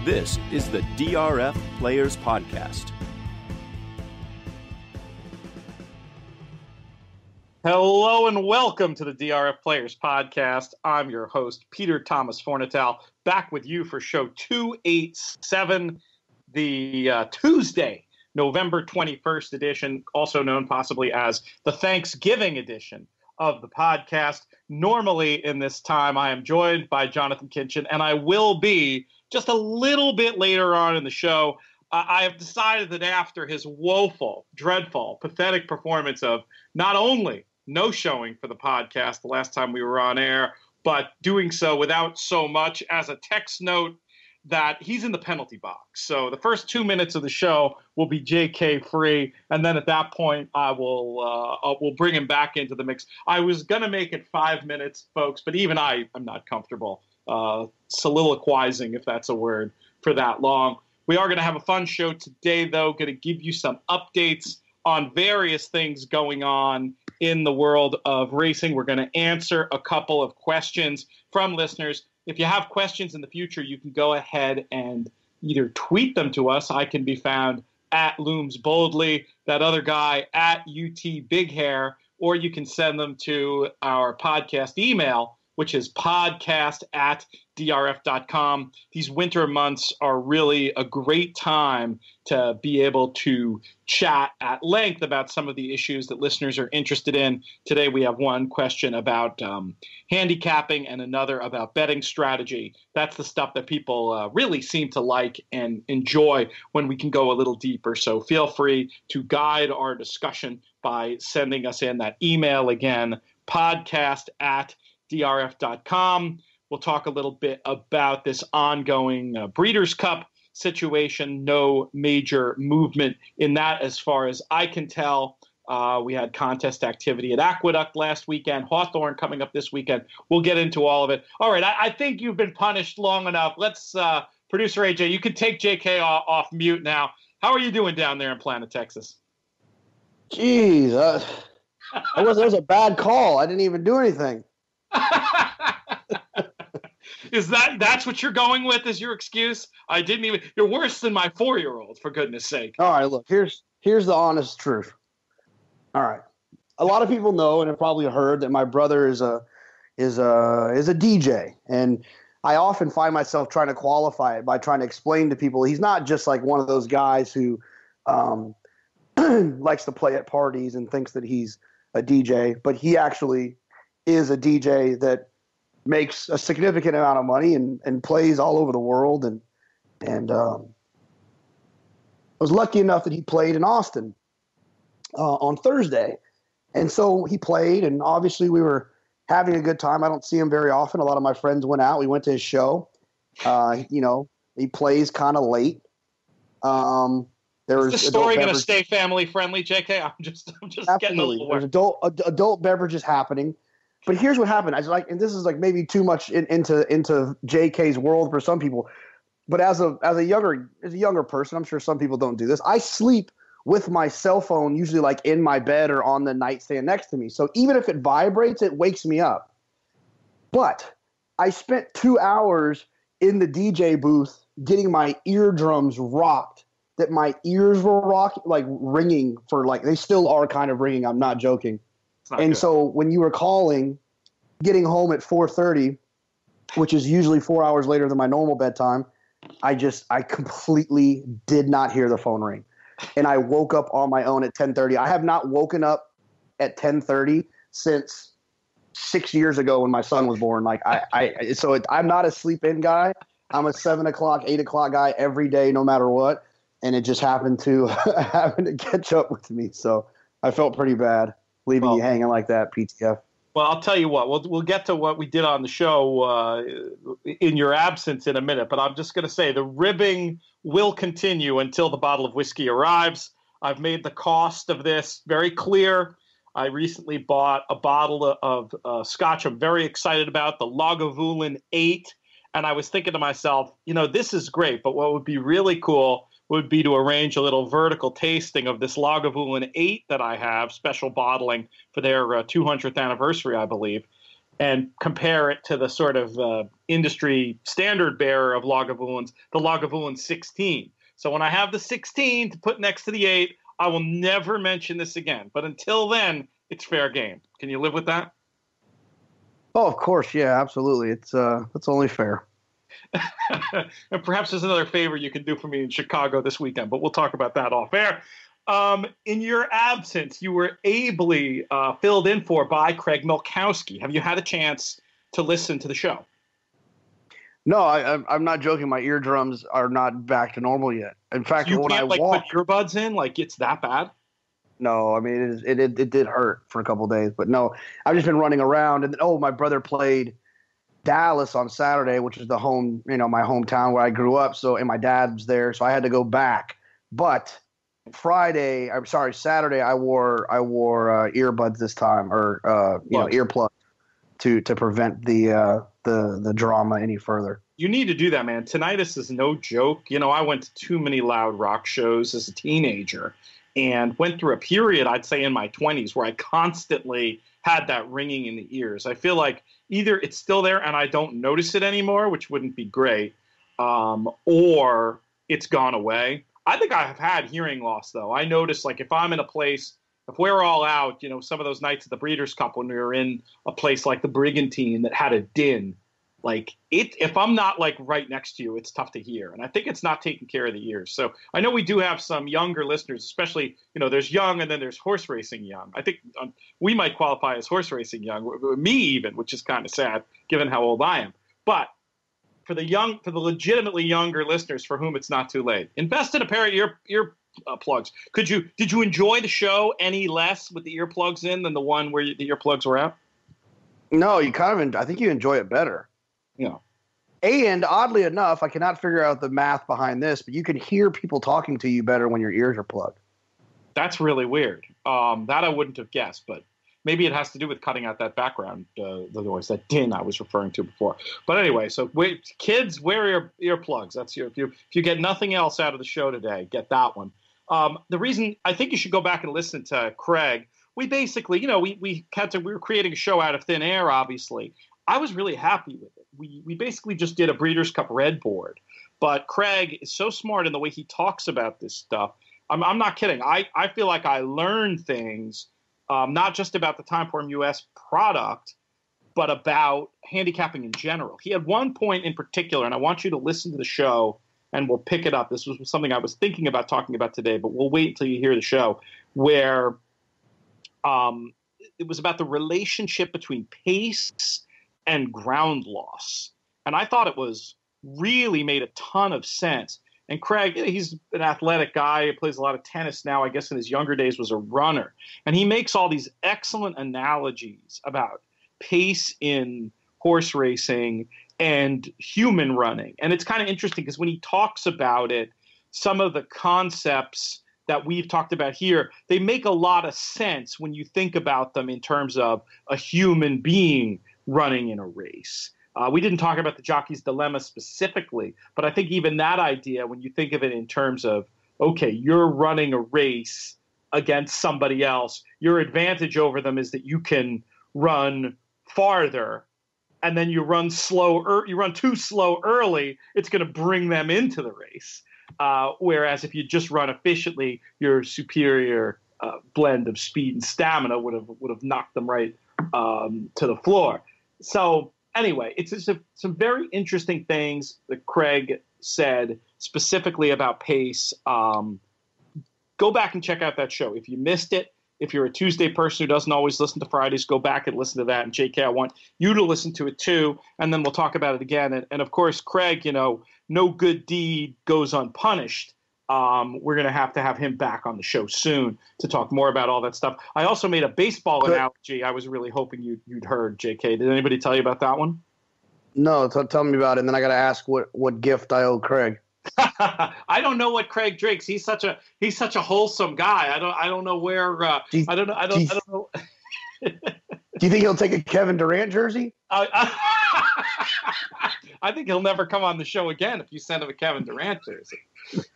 This is the DRF Players Podcast. Hello and welcome to the DRF Players Podcast. I'm your host, Peter Thomas Fornital, back with you for show 287, the Tuesday, November 21st edition, also known possibly as the Thanksgiving edition of the podcast. Normally in this time, I am joined by Jonathan Kinchin, and I will be just a little bit later on in the show. I have decided that after his woeful, dreadful, pathetic performance of not only no showing for the podcast the last time we were on air, but doing so without so much as a text note, that he's in the penalty box. So the first 2 minutes of the show will be JK free, and then at that point I will bring him back into the mix. I was going to make it 5 minutes, folks, but even I am not comfortable soliloquizing, if that's a word, for that long. We are going to have a fun show today, though, going to give you some updates on various things going on in the world of racing. We're going to answer a couple of questions from listeners. If you have questions in the future, you can go ahead and either tweet them to us. I can be found at Looms Boldly, that other guy at UT Big Hair, or you can send them to our podcast email, which is podcast@drf.com. These winter months are really a great time to be able to chat at length about some of the issues that listeners are interested in. Today we have one question about handicapping and another about betting strategy. That's the stuff that people really seem to like and enjoy when we can go a little deeper. So feel free to guide our discussion by sending us in that email again, podcast@drf.com. We'll talk a little bit about this ongoing Breeders' Cup situation. No major movement in that as far as I can tell. We had contest activity at Aqueduct last weekend, Hawthorne coming up this weekend. We'll get into all of it. All right, I think you've been punished long enough. Let's, Producer AJ, you can take JK off mute now. How are you doing down there in Planet, Texas? Jeez, that was a bad call. I didn't even do anything. That's what you're going with as your excuse? You're worse than my 4-year-old, for goodness sake. All right, look, here's the honest truth. All right. A lot of people know and have probably heard that my brother is a DJ, and I often find myself trying to qualify it by trying to explain to people he's not just like one of those guys who likes to play at parties and thinks that he's a DJ, but he actually is a DJ that makes a significant amount of money and plays all over the world. And I was lucky enough that he played in Austin on Thursday. And so he played, and obviously we were having a good time. I don't see him very often. A lot of my friends went out. We went to his show. He plays kind of late. Is the story going to stay family friendly, JK? I'm just getting a little worried. There's adult beverages happening. But here's what happened. And this is like maybe too much into JK's world for some people. But as a younger person, I'm sure some people don't do this. I sleep with my cell phone usually like in my bed or on the nightstand next to me. So even if it vibrates, it wakes me up. But I spent 2 hours in the DJ booth getting my eardrums rocked, that my ears were ringing they still are kind of ringing. I'm not joking. And so when you were calling, getting home at 4:30, which is usually 4 hours later than my normal bedtime, I completely did not hear the phone ring. And I woke up on my own at 10:30. I have not woken up at 10:30 since 6 years ago when my son was born. I'm not a sleep in guy. I'm a 7 o'clock, 8 o'clock guy every day, no matter what. And it just happened to catch up with me. So I felt pretty bad leaving you hanging like that, PTF. Well, I'll tell you what. We'll get to what we did on the show in your absence in a minute. But I'm just going to say the ribbing will continue until the bottle of whiskey arrives. I've made the cost of this very clear. I recently bought a bottle of scotch I'm very excited about, the Lagavulin 8. And I was thinking to myself, this is great. But what would be really cool would be to arrange a little vertical tasting of this Lagavulin 8 that I have, special bottling for their 200th anniversary, I believe. and compare it to the sort of industry standard bearer of Lagavulins, the Lagavulin 16. So when I have the 16 to put next to the 8, I will never mention this again. But until then, it's fair game. Can you live with that? Oh, of course. Yeah, absolutely. It's only fair. And perhaps there's another favor you can do for me in Chicago this weekend, but we'll talk about that off air. In your absence, you were ably filled in for by Craig Milkowski. Have you had a chance to listen to the show? No, I'm not joking. My eardrums are not back to normal yet. In fact, You when I can't walk, put earbuds in? Like it's that bad? no, I mean it did hurt for a couple of days, but no, I've just been running around. And my brother played Dallas on Saturday, which is my hometown where I grew up. So, and my dad was there, so I had to go back. But Saturday, I wore earbuds this time, or earplugs to prevent the drama any further. You need to do that, man. Tinnitus is no joke. I went to too many loud rock shows as a teenager and went through a period, I'd say in my 20s, where I constantly had that ringing in the ears. I feel like either it's still there and I don't notice it anymore, which wouldn't be great, or it's gone away. I think I have had hearing loss, though. I notice, like, if I'm in a place, if we're all out, some of those nights at the Breeders' Cup when we were in a place like the Brigantine that had a din, like, if I'm not, like, right next to you, it's tough to hear. And I think it's not taking care of the ears. So I know we do have some younger listeners, especially, there's young and then there's horse racing young. I think we might qualify as horse racing young, me even, which is kind of sad given how old I am. But for the legitimately younger listeners for whom it's not too late, invest in a pair of ear plugs. Did you enjoy the show any less with the earplugs in than the one where the earplugs were out? No, I think you enjoy it better. Yeah. And oddly enough, I cannot figure out the math behind this, but you can hear people talking to you better when your ears are plugged. That's really weird. That I wouldn't have guessed, but maybe it has to do with cutting out that background, the noise, that din I was referring to before. But anyway, so kids, wear earplugs. That's if you get nothing else out of the show today, get that one. The reason I think you should go back and listen to Craig, we basically, we were creating a show out of thin air, obviously. I was really happy with it. We basically just did a Breeders' Cup Red board, but Craig is so smart in the way he talks about this stuff. I'm not kidding. I feel like I learned things, not just about the Timeform US product, but about handicapping in general. He had one point in particular, and I want you to listen to the show, and we'll pick it up. This was something I was thinking about talking about today, but we'll wait until you hear the show, where it was about the relationship between pace and ground loss. And I thought it really made a ton of sense. And Craig, he's an athletic guy. He plays a lot of tennis now. I guess in his younger days was a runner. And he makes all these excellent analogies about pace in horse racing and human running. And it's kind of interesting because when he talks about it, some of the concepts that we've talked about here, they make a lot of sense when you think about them in terms of a human being running in a race. We didn't talk about the jockey's dilemma specifically, but I think even that idea, when you think of it in terms of, okay, you're running a race against somebody else, your advantage over them is that you can run farther, and then you run you run too slow early, it's going to bring them into the race. Whereas if you just run efficiently, your superior blend of speed and stamina would have knocked them right to the floor. So anyway, it's just some very interesting things that Craig said specifically about pace. Go back and check out that show. If you missed it, if you're a Tuesday person who doesn't always listen to Fridays, go back and listen to that. And JK, I want you to listen to it too, and then we'll talk about it again. And of course, Craig, no good deed goes unpunished. We're going to have him back on the show soon to talk more about all that stuff. I also made a baseball analogy I was really hoping you'd heard, JK. Did anybody tell you about that one? No, tell me about it, and then I got to ask what gift I owe Craig. I don't know what Craig drinks. He's such a wholesome guy. I don't know where. I don't know. Do you think he'll take a Kevin Durant jersey? I think he'll never come on the show again if you send him a Kevin Durant jersey.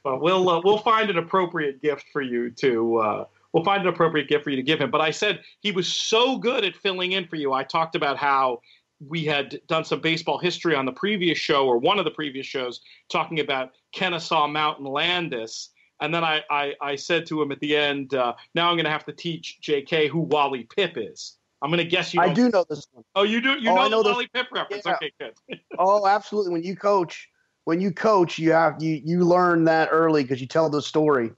But we'll find an appropriate gift for you to we'll find an appropriate gift for you to give him. But I said he was so good at filling in for you. I talked about how we had done some baseball history on the previous show, or one of the previous shows, talking about Kennesaw Mountain Landis. And then I said to him at the end, now I'm going to have to teach JK who Wally Pipp is. I'm going to guess you know. I do know this one. Oh, you do? You know the Wally Pipp reference. Yeah. Okay, good. Oh, absolutely. When you coach, you learn that early because you tell the story.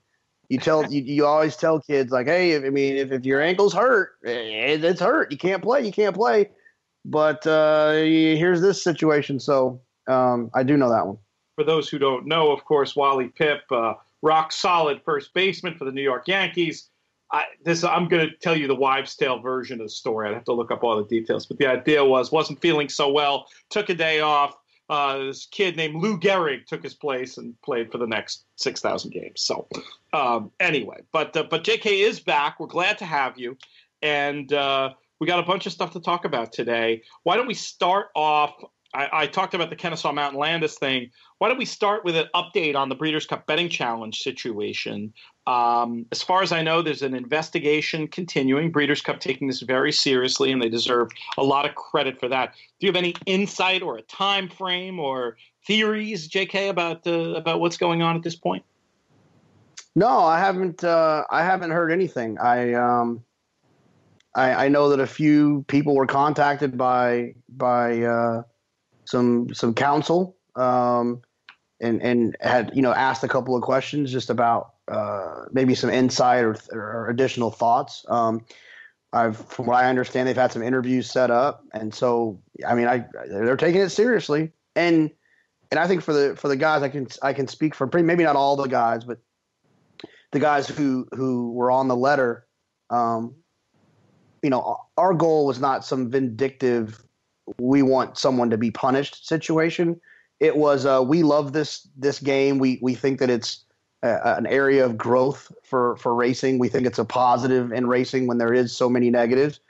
You always tell kids like, hey, if your ankle's hurt, it's hurt. You can't play. But here's this situation. So I do know that one. For those who don't know, of course, Wally Pipp, rock solid first baseman for the New York Yankees. I'm going to tell you the wives' tale version of the story. I'd have to look up all the details. But the idea wasn't feeling so well, took a day off. This kid named Lou Gehrig took his place and played for the next 6,000 games. So anyway, but JK is back. We're glad to have you. And we got a bunch of stuff to talk about today. Why don't we start off? I talked about the Kennesaw Mountain Landis thing. Why don't we start with an update on the Breeders' Cup Betting Challenge situation? As far as I know, there's an investigation continuing. Breeders' Cup taking this very seriously, and they deserve a lot of credit for that. Do you have any insight or a time frame or theories, JK, about what's going on at this point? No, I haven't heard anything. I know that a few people were contacted by some counsel and had asked a couple of questions just about maybe some insight or additional thoughts. From what I understand, they've had some interviews set up, and so they're taking it seriously. And I think for the guys, I can speak for maybe not all the guys, but the guys who were on the letter. Our goal was not some vindictive, we want someone to be punished situation. It was we love this game. We think that it's an area of growth for racing. We think it's a positive in racing when there is so many negatives,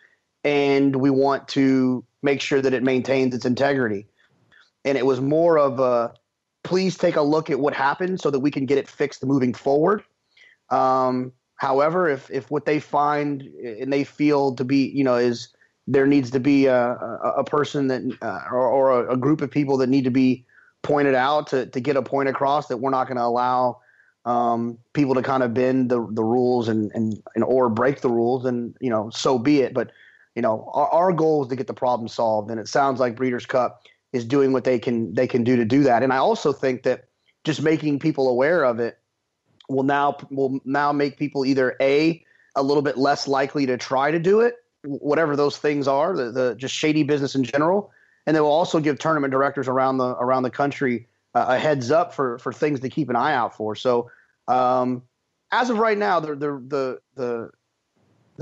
and we want to make sure that it maintains its integrity. And it was more of a please take a look at what happened so that we can get it fixed moving forward. However, if what they find and they feel to be, is there needs to be a person that or a group of people that need to be pointed out to get a point across that we're not going to allow people to kind of bend the rules and or break the rules, and so be it. But our goal is to get the problem solved, and it sounds like Breeders' Cup is doing what they can do to do that. And I also think that just making people aware of it will now make people either a little bit less likely to try to do it, whatever those things are, the just shady business in general, and they will also give tournament directors around the country a heads up for things to keep an eye out for. So as of right now, the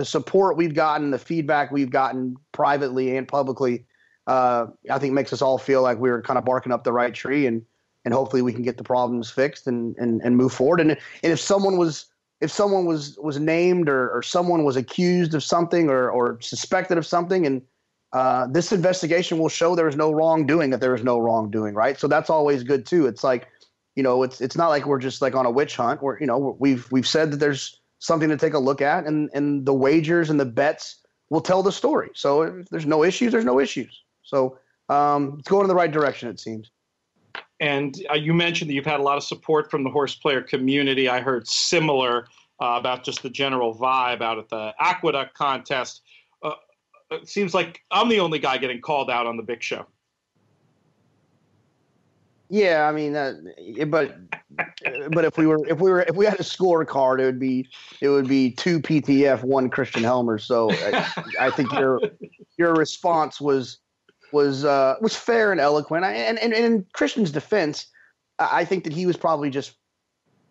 support we've gotten, the feedback we've gotten privately and publicly, I think makes us all feel like we're kind of barking up the right tree, and hopefully we can get the problems fixed and move forward. And if someone was named or someone was accused of something or suspected of something, and this investigation will show there is no wrongdoing, that there is no wrongdoing, right? So that's always good too. It's like, it's not like we're just like on a witch hunt. We've said that there's something to take a look at, and the wagers and the bets will tell the story. So if there's no issues, there's no issues. So it's going in the right direction, it seems. And you mentioned that you've had a lot of support from the horse player community. I heard similar about just the general vibe out at the Aqueduct contest. It seems like I'm the only guy getting called out on the big show. Yeah, but if we had a scorecard, it would be 2 PTF, 1 Christian Helmer. So I think your response was fair and eloquent. And in Christian's defense, I think that he was probably just,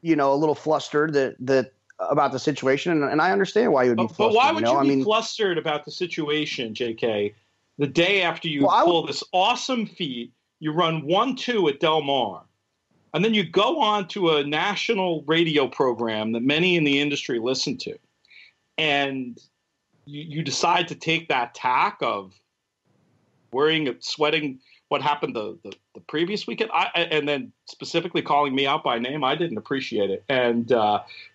a little flustered that about the situation, and I understand why he would be flustered. But why would you be flustered about the situation, JK? The day after you pull this awesome feat, you run 1-2 at Del Mar, and then you go on to a national radio program that many in the industry listen to, and you decide to take that tack of sweating what happened the previous weekend, and then specifically calling me out by name, I didn't appreciate it. And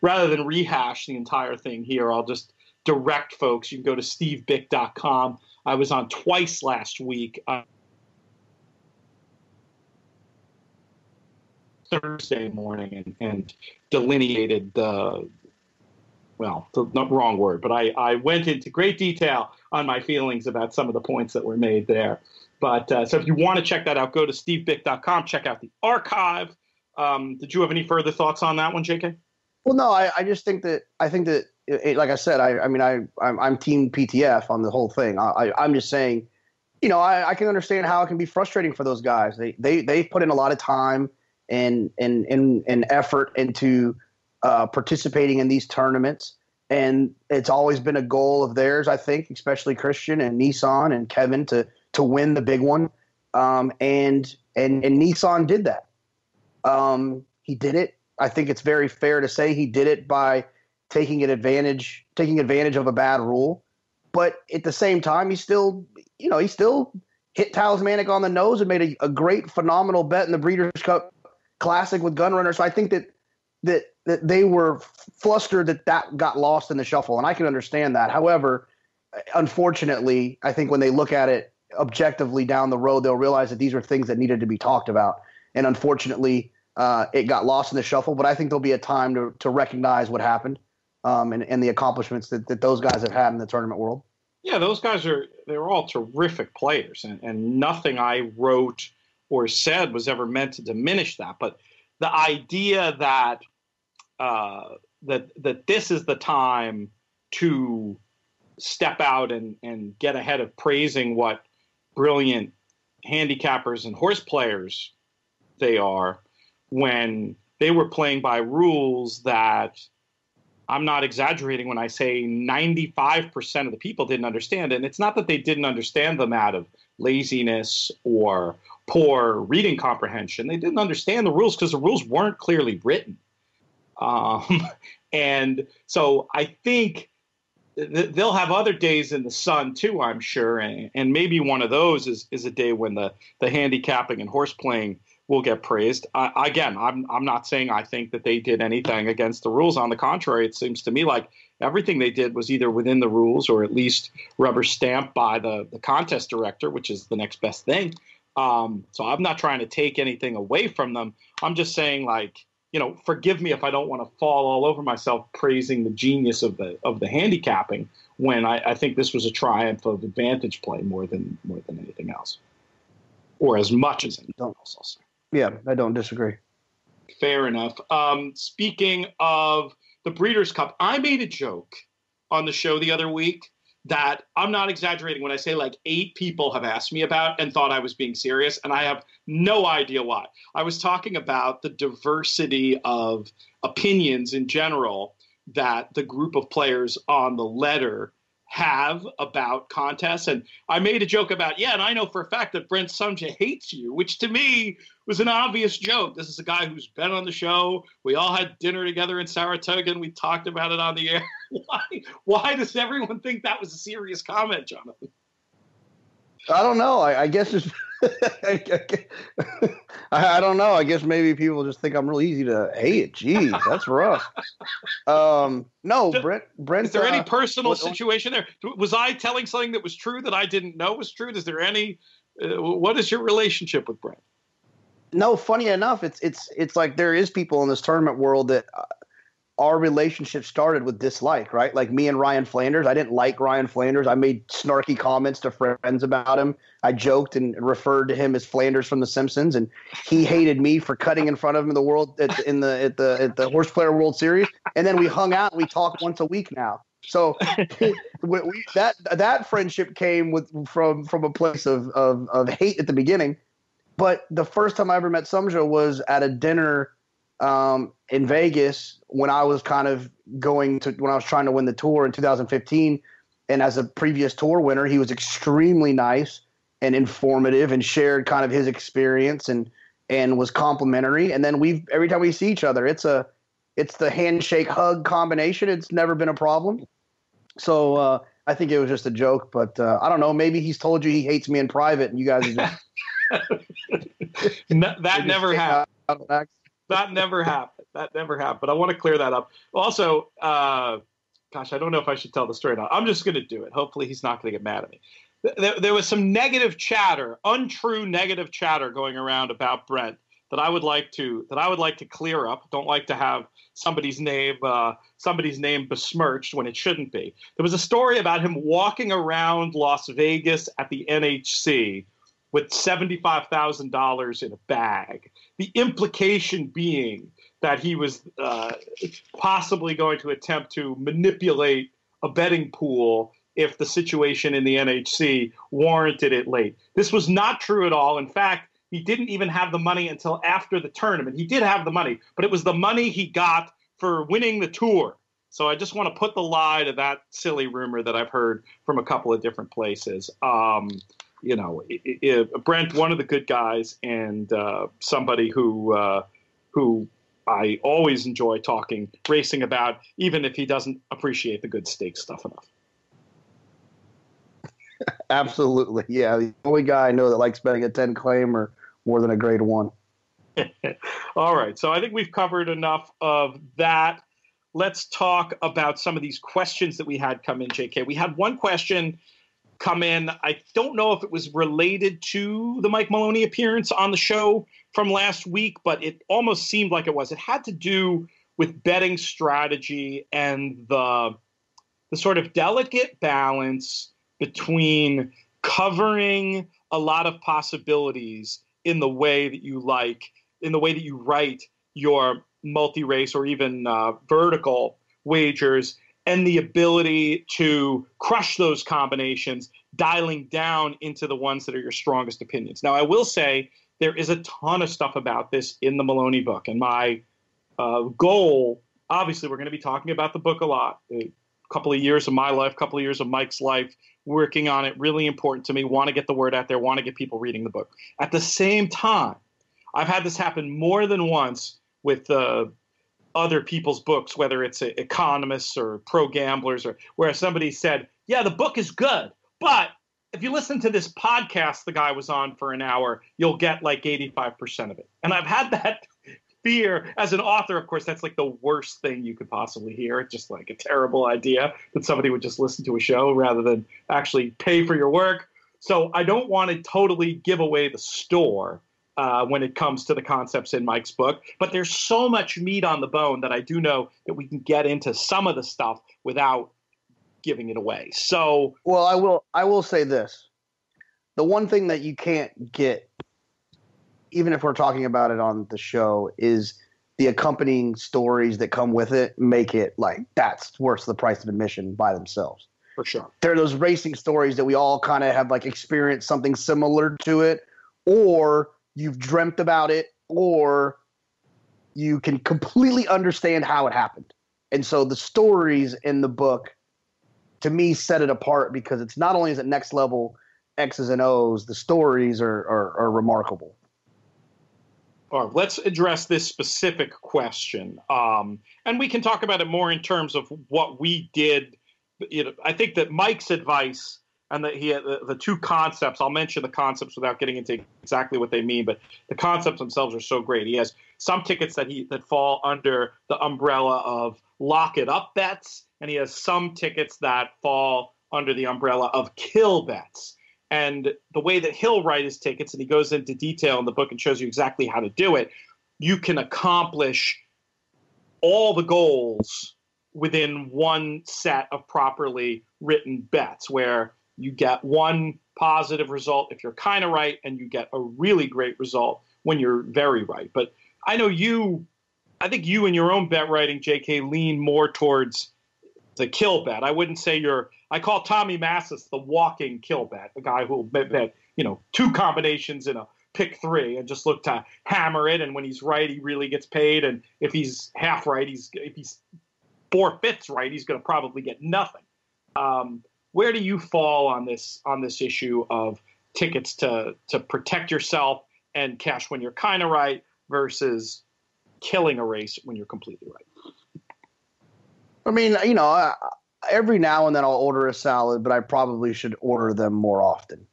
rather than rehash the entire thing here, I'll just direct folks. You can go to stevebick.com. I was on twice last week. Thursday morning and delineated the not wrong word, but I went into great detail on my feelings about some of the points that were made there. But so if you want to check that out, go to stevebick.com, check out the archive. Did you have any further thoughts on that one, JK? Well, no, I just think that like I said, I'm team PTF on the whole thing. I'm just saying, I can understand how it can be frustrating for those guys. They put in a lot of time and effort into participating in these tournaments, and it's always been a goal of theirs, I think, especially Christian and Nissan and Kevin to win the big one. And Nissan did that. He did it. I think it's very fair to say he did it by taking advantage of a bad rule. But at the same time, he still hit Talismanic on the nose and made a great, phenomenal bet in the Breeders' Cup Classic with Gunrunner. So I think that they were flustered that got lost in the shuffle, and I can understand that. However, unfortunately, I think when they look at it objectively down the road, they'll realize that these are things that needed to be talked about. And unfortunately, it got lost in the shuffle. But I think there'll be a time to recognize what happened and the accomplishments that those guys have had in the tournament world. Yeah, those guys they're all terrific players, and nothing I wrote or said was ever meant to diminish that. But the idea that that this is the time to step out and get ahead of praising what brilliant handicappers and horse players they are, when they were playing by rules that, I'm not exaggerating when I say 95% of the people didn't understand. And it's not that they didn't understand them out of laziness or poor reading comprehension. They didn't understand the rules because the rules weren't clearly written. And so I think they'll have other days in the sun too, I'm sure. And maybe one of those is a day when the handicapping and horse playing will get praised. Again, I'm not saying I think that they did anything against the rules. On the contrary, it seems to me like everything they did was either within the rules or at least rubber stamped by the contest director, which is the next best thing. So I'm not trying to take anything away from them. I'm just saying, like, forgive me if I don't want to fall all over myself praising the genius of the handicapping when I think this was a triumph of advantage play more than anything else, or as much as anything else, I'll say. Yeah, I don't disagree. Fair enough. Speaking of the Breeders' Cup, I made a joke on the show the other week that I'm not exaggerating when I say like 8 people have asked me about and thought I was being serious, and I have no idea why. I was talking about the diversity of opinions in general that the group of players on the letter have about contests. And I made a joke about, and I know for a fact that Brent Sumja hates you, which to me was an obvious joke. This is a guy who's been on the show. We all had dinner together in Saratoga, and we talked about it on the air. Why does everyone think that was a serious comment, Jonathan? I don't know. I guess it's I don't know. I guess maybe people just think I'm really easy to hate. Jeez, that's rough. No, Brent. Is there any personal situation there? Was I telling something that was true that I didn't know was true? Is there any? What is your relationship with Brent? No, funny enough, it's like there is people in this tournament world that our relationship started with dislike, right? Like me and Ryan Flanders. I didn't like Ryan Flanders. I made snarky comments to friends about him. I joked and referred to him as Flanders from The Simpsons, and he hated me for cutting in front of him in the world at the Horse Player World Series. And then we hung out and we talk once a week now. So that friendship came from a place of hate at the beginning. But the first time I ever met Sumja was at a dinner in Vegas when I was when I was trying to win the tour in 2015. And as a previous tour winner, he was extremely nice and informative and shared kind of his experience and was complimentary. And then every time we see each other, it's the handshake hug combination. It's never been a problem. So I think it was just a joke, but I don't know. Maybe he's told you he hates me in private and you guys are just That never happened. That never happened. That never happened. But I want to clear that up. Also, gosh, I don't know if I should tell the story or not. I'm just going to do it. Hopefully he's not going to get mad at me. There was some negative chatter, untrue negative chatter going around about Brent that I would like to clear up. Don't like to have somebody's name besmirched when it shouldn't be. There was a story about him walking around Las Vegas at the NHC with $75,000 in a bag. The implication being that he was possibly going to attempt to manipulate a betting pool if the situation in the NHC warranted it late. This was not true at all. In fact, he didn't even have the money until after the tournament. He did have the money, but it was the money he got for winning the tour. So I just want to put the lie to that silly rumor that I've heard from a couple of different places. Brent, one of the good guys, and somebody who I always enjoy talking racing about, even if he doesn't appreciate the good stake stuff enough. Absolutely. Yeah. The only guy I know that likes betting a 10 claimer more than a grade 1. All right. So I think we've covered enough of that. Let's talk about some of these questions that we had come in, JK. We had one question come in. I don't know if it was related to the Mike Maloney appearance on the show from last week, but it almost seemed like it was. It had to do with betting strategy and the sort of delicate balance between covering a lot of possibilities in the way that you write your multi-race or even vertical wagers, and the ability to crush those combinations, dialing down into the ones that are your strongest opinions. Now, I will say there is a ton of stuff about this in the Maloney book, and my goal, obviously, we're going to be talking about the book a lot. A couple of years of my life, a couple of years of Mike's life, working on it, really important to me, want to get the word out there, want to get people reading the book. At the same time, I've had this happen more than once with other people's books, whether it's economists or pro gamblers, or where somebody said, yeah, the book is good, but if you listen to this podcast the guy was on for an hour, you'll get like 85% of it. And I've had that fear as an author. Of course, that's like the worst thing you could possibly hear. It's just like a terrible idea that somebody would just listen to a show rather than actually pay for your work. So I don't want to totally give away the store when it comes to the concepts in Mike's book. But there's so much meat on the bone that I do know that we can get into some of the stuff without giving it away. So, well, I will say this. The one thing that you can't get, even if we're talking about it on the show, is the accompanying stories that come with it make it like that's worth the price of admission by themselves. For sure. There are those racing stories that we all kind of have like experienced something similar to it, or you've dreamt about it, or you can completely understand how it happened. And so the stories in the book, to me, set it apart because it's not only is it next level X's and O's, the stories are remarkable. All right, let's address this specific question. And we can talk about it more in terms of what we did. I think that Mike's advice and that he had the two concepts, I'll mention the concepts without getting into exactly what they mean, but the concepts themselves are so great. He has some tickets that fall under the umbrella of lock it up bets, and he has some tickets that fall under the umbrella of kill bets. And the way that he'll write his tickets, and he goes into detail in the book and shows you exactly how to do it, you can accomplish all the goals within one set of properly written bets, where you get one positive result if you're kind of right, and you get a really great result when you're very right. But I know I think you in your own bet writing, JK, lean more towards the kill bet. I wouldn't say I call Tommy Massis the walking kill bet, the guy who will bet, two combinations in a pick three and just look to hammer it. And when he's right, he really gets paid. And if he's half right, if he's 4/5 right, he's going to probably get nothing. Where do you fall on this issue of tickets to protect yourself and cash when you're kind of right versus killing a race when you're completely right? I mean, every now and then I'll order a salad, but I probably should order them more often.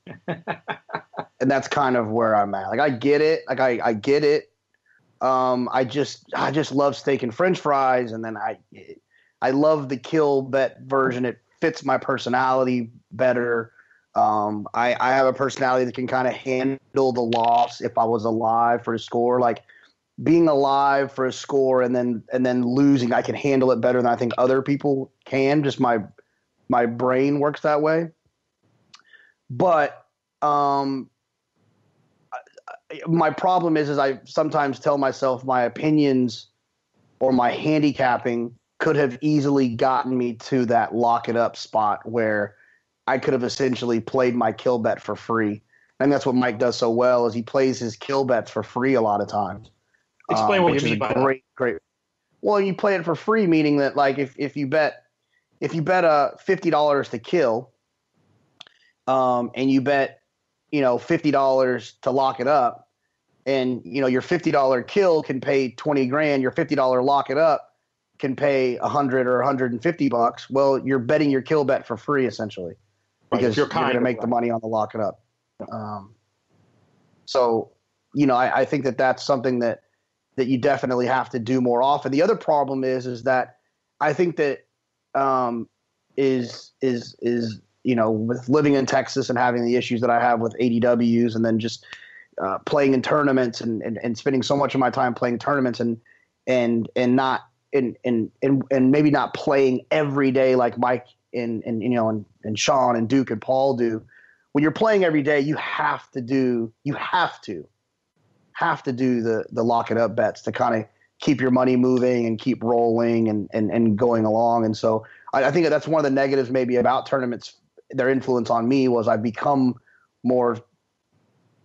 that's kind of where I'm at. Like, I get it. Like, I get it. I just love steak and French fries, and then I love the kill bet version. It fits my personality better. I have a personality that can kind of handle the loss if I was alive for a score. Like, being alive for a score and then losing, I can handle it better than I think other people can. Just my brain works that way. But my problem is I sometimes tell myself my opinions or my handicapping could have easily gotten me to that lock it up spot where I could have essentially played my kill bet for free. And that's what Mike does so well, is he plays his kill bets for free a lot of times. Explain what you mean by that. Great. Well, you play it for free, meaning that, like, if you bet $50 to kill, and you bet $50 to lock it up, and your $50 kill can pay $20,000, your $50 lock it up can pay $100 or $150. Well, you're betting your kill bet for free essentially, because you're going to make the money on the lock it up. So I think that's something that you definitely have to do more often. The other problem is that I think that is with living in Texas and having the issues that I have with ADWs, and then just playing in tournaments and spending so much of my time playing tournaments and not and maybe not playing every day like Mike and Sean and Duke and Paul do. When you're playing every day, you have to do the lock it up bets to kind of keep your money moving and keep rolling and going along. And so I think that's one of the negatives maybe about tournaments. Their influence on me was I've become more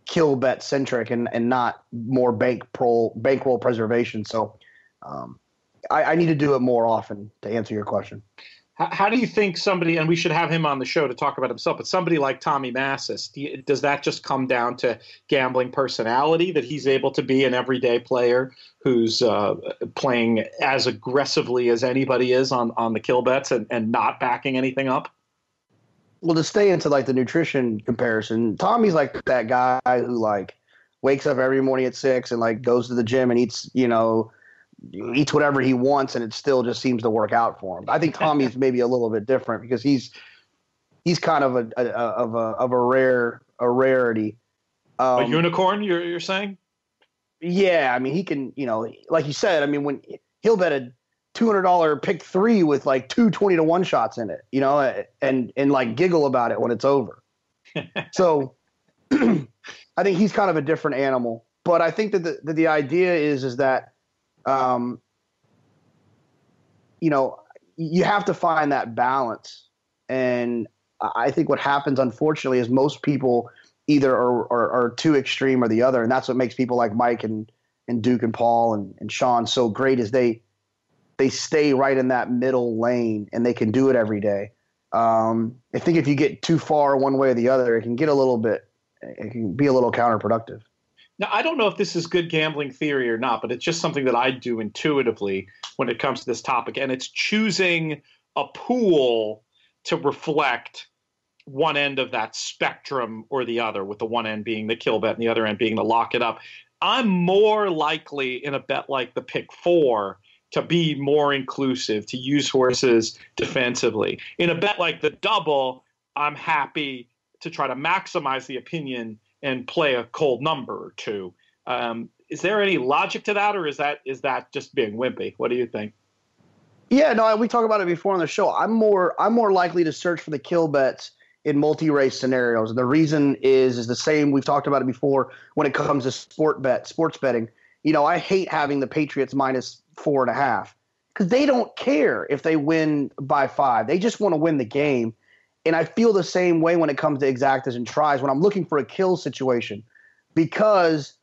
kill bet centric and not more bankroll preservation. So I need to do it more often, to answer your question. How do you think somebody, and we should have him on the show to talk about himself, but somebody like Tommy Massis, does that just come down to gambling personality, that he's able to be an everyday player who's playing as aggressively as anybody is on the kill bets and not backing anything up? Well, to stay into like the nutrition comparison, Tommy's like that guy who like wakes up every morning at 6 and like goes to the gym and eats whatever he wants, and it still just seems to work out for him. I think Tommy's maybe a little bit different because he's kind of a rarity. A unicorn, you're saying? Yeah, I mean, he can, like you said, I mean, when he'll bet a $200 pick 3 with like 2 20-to-1 shots in it, and like giggle about it when it's over. So I think he's kind of a different animal, but I think that the idea is that you have to find that balance. And I think what happens, unfortunately, is most people either are too extreme or the other. And that's what makes people like Mike and Duke and Paul and Sean so great, is they stay right in that middle lane and they can do it every day. I think if you get too far one way or the other, it can be a little counterproductive. Now, I don't know if this is good gambling theory or not, but it's just something that I do intuitively when it comes to this topic. And it's choosing a pool to reflect one end of that spectrum or the other, with the one end being the kill bet and the other end being the lock it up. I'm more likely in a bet like the pick 4 to be more inclusive, to use horses defensively. In a bet like the double, I'm happy to try to maximize the opinion and play a cold number or two. Is there any logic to that, or is that just being wimpy? What do you think? Yeah, no, we talked about it before on the show. I'm more likely to search for the kill bets in multi-race scenarios. And the reason is the same. We've talked about it before when it comes to sports betting. I hate having the Patriots minus 4.5 because they don't care if they win by 5. They just want to win the game. And I feel the same way when it comes to exactas and tries when I'm looking for a kill situation, because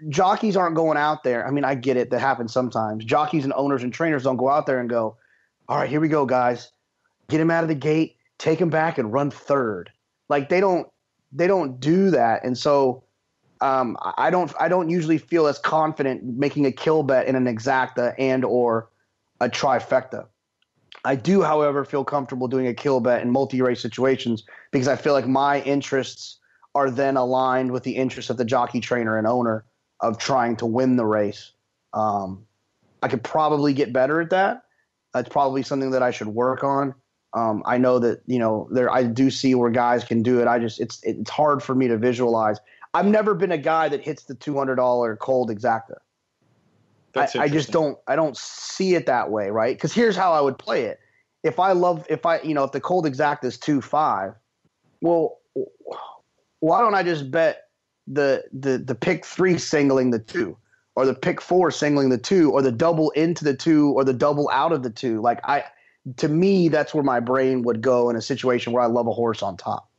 jockeys aren't going out there. I mean, I get it. That happens sometimes. Jockeys and owners and trainers don't go out there and go, all right, here we go, guys. Get him out of the gate, take him back, and run third. Like, they don't do that. And so I don't usually feel as confident making a kill bet in an exacta and or a trifecta. I do, however, feel comfortable doing a kill bet in multi-race situations because I feel like my interests are then aligned with the interests of the jockey, trainer, and owner of trying to win the race. I could probably get better at that. That's probably something that I should work on. I know that, I do see where guys can do it. It's hard for me to visualize. I've never been a guy that hits the $200 cold exacta. I just don't see it that way, right? Because here's how I would play it. If the cold exacta is 2.5, well, why don't I just bet the pick 3 singling the 2, or the pick 4 singling the 2, or the double into the 2, or the double out of the 2? To me, that's where my brain would go in a situation where I love a horse on top.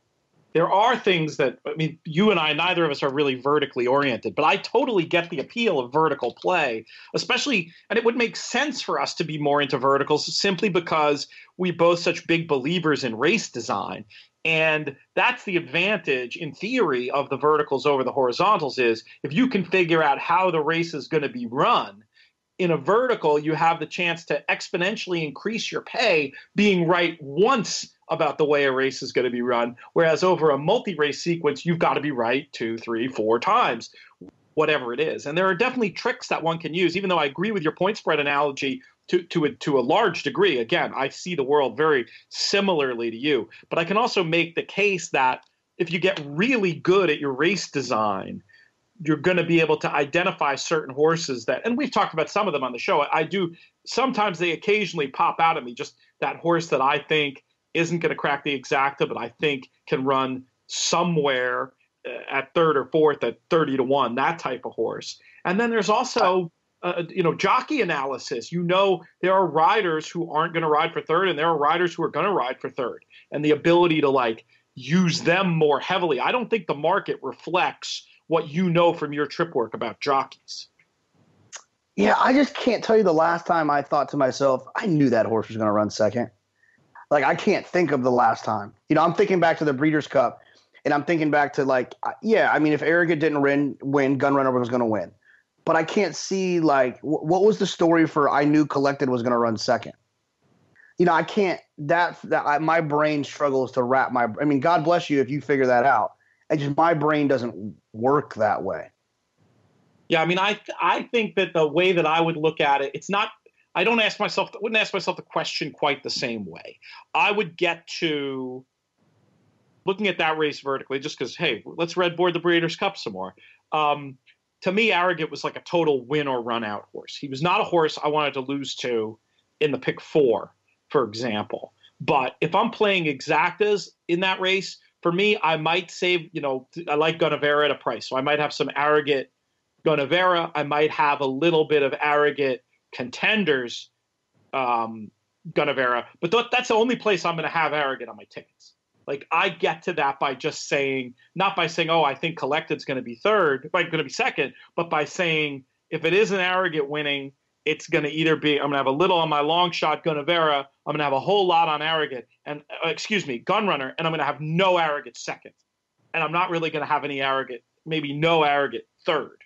There are things that, you and I, neither of us are really vertically oriented, but I totally get the appeal of vertical play, especially, and it would make sense for us to be more into verticals simply because we both such big believers in race design. And that's the advantage, in theory, of the verticals over the horizontals is if you can figure out how the race is going to be run, in a vertical, you have the chance to exponentially increase your pay being right once about the way a race is going to be run, whereas over a multi-race sequence, you've got to be right 2, 3, 4 times, whatever it is. And there are definitely tricks that one can use, even though I agree with your point spread analogy to a large degree. Again, I see the world very similarly to you. But I can also make the case that if you get really good at your race design, you're going to be able to identify certain horses that, and we've talked about some of them on the show. I do, sometimes they occasionally pop out at me, just that horse that I think isn't going to crack the exacta, but I think can run somewhere at third or fourth at 30-1, that type of horse. And then there's also, jockey analysis. There are riders who aren't going to ride for third, and there are riders who are going to ride for third, and the ability to use them more heavily. I don't think the market reflects what you know from your trip work about jockeys. Yeah, I just can't tell you the last time I thought to myself, I knew that horse was going to run second. I can't think of the last time. I'm thinking back to the Breeders' Cup, and I'm thinking back to if Arrogant didn't win, Gunrunner was going to win. But I can't see what was the story for I knew Collected was going to run second. I can't my brain struggles to wrap God bless you if you figure that out. My brain doesn't work that way. Yeah, I think that the way that I would look at it, it's not. I wouldn't ask myself the question quite the same way. I would get to looking at that race vertically, just because, hey, let's red board the Breeders' Cup some more. To me, Arrogant was like a total win or run out horse. He was not a horse I wanted to lose to in the pick 4, for example. But if I'm playing exactas in that race, for me, I might save, I like Gunnevera at a price. So I might have some Arrogant Gunnevera. I might have a little bit of Arrogant Contenders Gunnevera. But that's the only place I'm going to have Arrogant on my tickets. I get to that by just saying, not by saying, oh, I think Collected's going to be going to be second, but by saying, if it is an Arrogant winning, it's going to either be, I'm going to have a little on my long shot Gunnevera, I'm going to have a whole lot on Arrogant, and Gunrunner, and I'm going to have no Arrogant second. And I'm not really going to have any Arrogant, maybe no Arrogant third.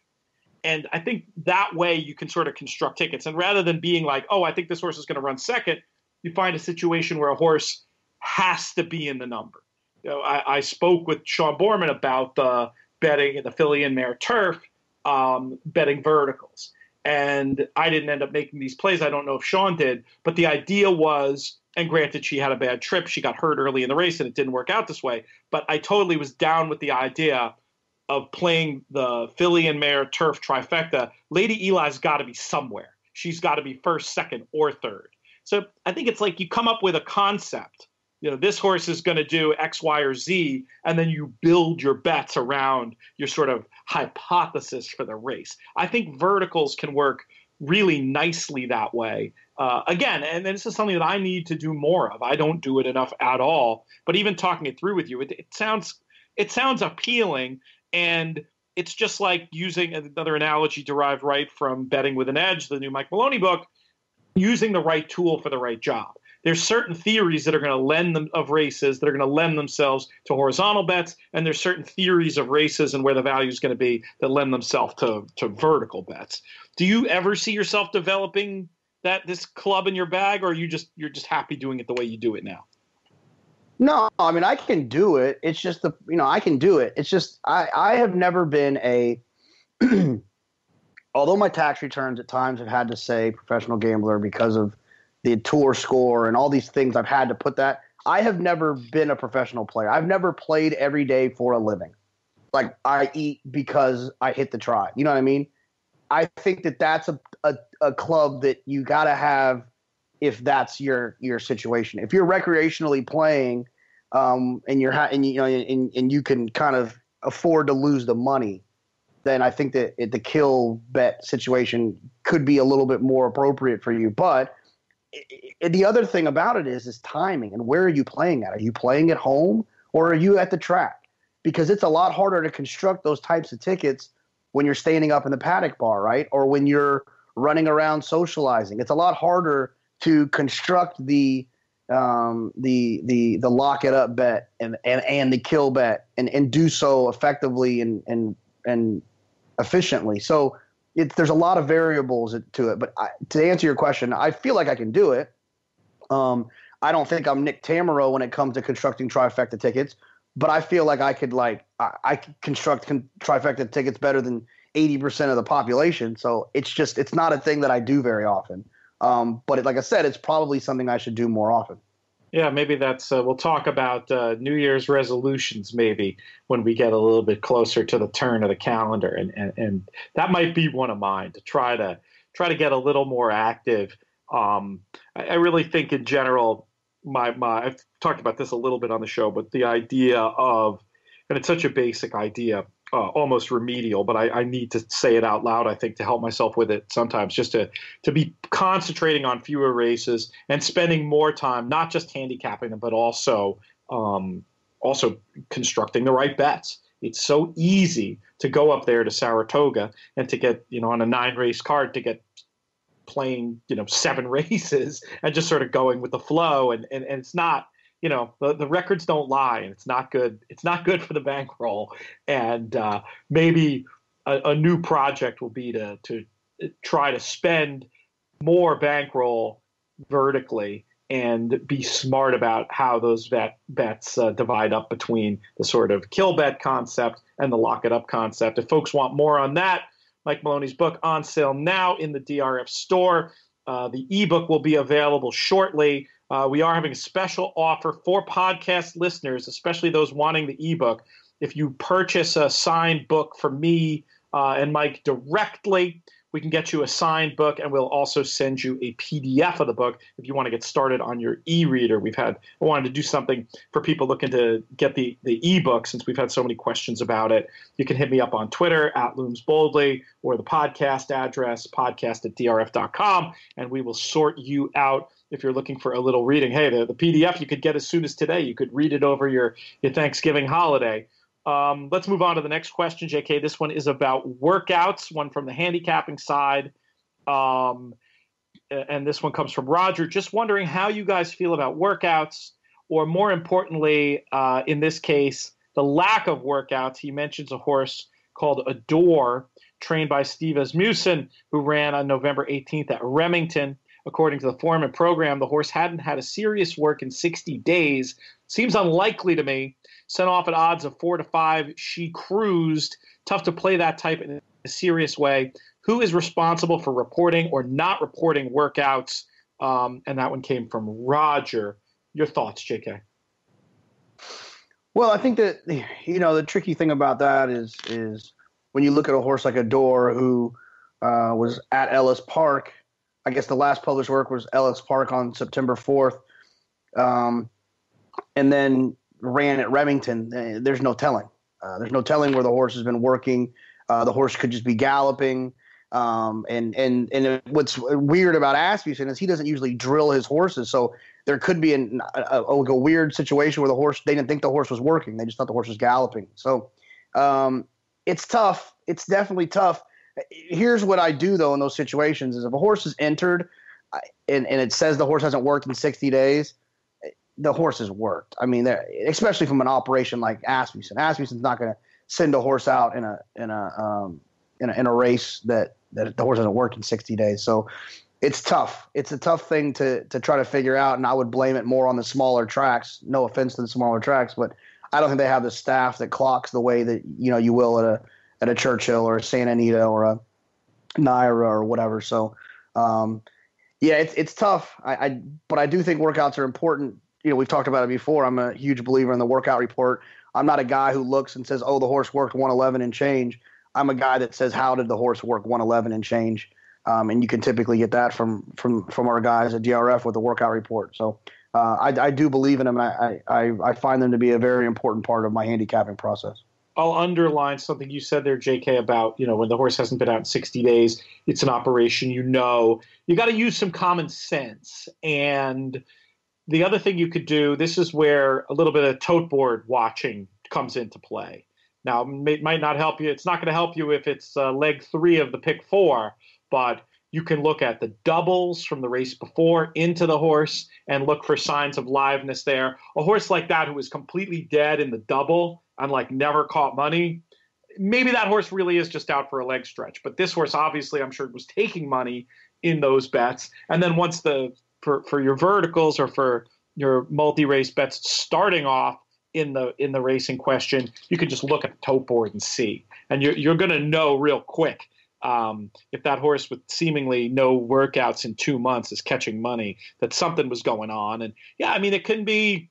And I think that way you can sort of construct tickets. And rather than being like, oh, I think this horse is going to run second, you find a situation where a horse has to be in the number. I spoke with Sean Borman about the betting in the filly and mare turf, betting verticals. And I didn't end up making these plays. I don't know if Sean did. But the idea was, and granted, she had a bad trip. She got hurt early in the race, and it didn't work out this way. But I totally was down with the idea of playing the filly and mare turf trifecta. Lady Eli's got to be somewhere. She's got to be first, second, or third. So I think it's you come up with a concept. This horse is going to do X, Y, or Z, and then you build your bets around your sort of hypothesis for the race. I think verticals can work really nicely that way. Again, and this is something that I need to do more of. I don't do it enough at all. But even talking it through with you, it sounds appealing, and it's just like using another analogy derived right from Betting with an Edge, the new Mike Maloney book, using the right tool for the right job. There's certain theories that are going to lend them of races that are going to lend themselves to horizontal bets, and there's certain theories of races and where the value is going to be that lend themselves to vertical bets. Do you ever see yourself developing this club in your bag, or you're just happy doing it the way you do it now? No, I mean I can do it. It's just I can do it. It's just I have never been a although my tax returns at times have had to say professional gambler because of the tour score and all these things I've had to put that. I have never been a professional player. I've never played every day for a living. Like I eat because I hit the try. You know what I mean? I think that that's a club that you got to have if that's your situation. If you're recreationally playing and you can kind of afford to lose the money, then I think that the kill bet situation could be a little bit more appropriate for you. But the other thing about it is timing and where are you playing at? Are you playing at home or are you at the track? Because it's a lot harder to construct those types of tickets when you're standing up in the paddock bar, right? Or when you're running around socializing. It's a lot harder to construct the lock it up bet and the kill bet and do so effectively and efficiently. So there's a lot of variables to it. But to answer your question, I feel like I can do it. I don't think I'm Nick Tamaro when it comes to constructing trifecta tickets, but I feel like I could I could construct trifecta tickets better than 80% of the population. So it's not a thing that I do very often. But like I said, it's probably something I should do more often. Yeah, maybe that's we'll talk about New Year's resolutions maybe when we get a little bit closer to the turn of the calendar, and that might be one of mine to try to get a little more active. I really think in general, I've talked about this a little bit on the show, but the idea of, and it's such a basic idea, almost remedial, but I need to say it out loud, I think, to help myself with it sometimes, just to be concentrating on fewer races and spending more time, not just handicapping them, but also constructing the right bets. It's so easy to go up there to Saratoga and to get, on a 9-race card to get playing, 7 races and just sort of going with the flow. And it's not, the records don't lie, and it's not good. It's not good for the bankroll. And maybe a new project will be to try to spend more bankroll vertically and be smart about how those bets divide up between the sort of kill bet concept and the lock it up concept. If folks want more on that, Mike Maloney's book on sale now in the DRF store. The ebook will be available shortly. We are having a special offer for podcast listeners, especially those wanting the ebook. If you purchase a signed book from me and Mike directly, we can get you a signed book, and we'll also send you a PDF of the book if you want to get started on your e-reader. I wanted to do something for people looking to get the ebook, since we've had so many questions about it. You can hit me up on Twitter @LoomsBoldly, or the podcast address, podcast@drf.com, and we will sort you out if you're looking for a little reading. Hey, the PDF you could get as soon as today. You could read it over your Thanksgiving holiday. Let's move on to the next question, JK. This one is about workouts, one from the handicapping side. And this one comes from Roger. Just wondering how you guys feel about workouts, or more importantly, in this case, the lack of workouts. He mentions a horse called Adore, trained by Steve Asmussen, who ran on November 18th at Remington. According to the form and program, the horse hadn't had a serious work in 60 days. Seems unlikely to me. Sent off at odds of 4 to 5. She cruised. Tough to play that type in a serious way. Who is responsible for reporting or not reporting workouts? And that one came from Roger. Your thoughts, JK? Well, I think that, the tricky thing about that is when you look at a horse like Adore, who was at Ellis Park. I guess the last published work was Ellis Park on September 4th. And then ran at Remington. There's no telling. There's no telling where the horse has been working. The horse could just be galloping. And what's weird about Asmussen is he doesn't usually drill his horses. So there could be a weird situation where they didn't think the horse was working. They just thought the horse was galloping. So it's tough. It's definitely tough. Here's what I do, though, in those situations is if a horse is entered and it says the horse hasn't worked in 60 days, the horse has worked. I mean, especially from an operation like Asmussen. Asmussen's not going to send a horse out in a race that the horse hasn't worked in 60 days. So It's tough. It's a tough thing to try to figure out, and I would blame it more on the smaller tracks. No offense to the smaller tracks, but I don't think they have the staff that clocks the way that you will at a Churchill or a Santa Anita or a Naira or whatever. So, yeah, it's tough. But I do think workouts are important. We've talked about it before. I'm a huge believer in the workout report. I'm not a guy who looks and says, "Oh, the horse worked 111 and change." I'm a guy that says, "How did the horse work 111 and change?" And you can typically get that from our guys at DRF with the workout report. So I do believe in them, and I find them to be a very important part of my handicapping process. I'll underline something you said there, JK, about, when the horse hasn't been out in 60 days, it's an operation, you got to use some common sense. And the other thing you could do, this is where a little bit of tote board watching comes into play. Now, it might not help you. It's not going to help you if it's leg 3 of the pick 4, but you can look at the doubles from the race before into the horse and look for signs of liveness there. A horse like that who was completely dead in the double and never caught money, maybe that horse really is just out for a leg stretch. But this horse, obviously, I'm sure was taking money in those bets. And then once for your verticals or for your multi-race bets starting off in the race in question, you can just look at the tote board and see. And you're going to know real quick if that horse with seemingly no workouts in 2 months is catching money, that something was going on. And yeah, I mean, it can be,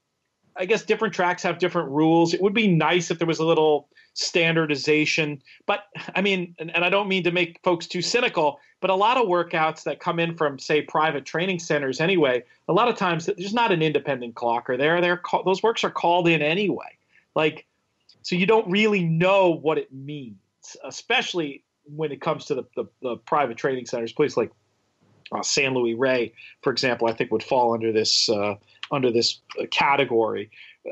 I guess different tracks have different rules. It would be nice if there was a little standardization, but I mean, and I don't mean to make folks too cynical, but a lot of workouts that come in from, say, private training centers anyway, a lot of times there's not an independent clocker there. Those works are called in anyway. So you don't really know what it means, especially when it comes to the private training centers. Places like San Luis Rey, for example, I think would fall under this category.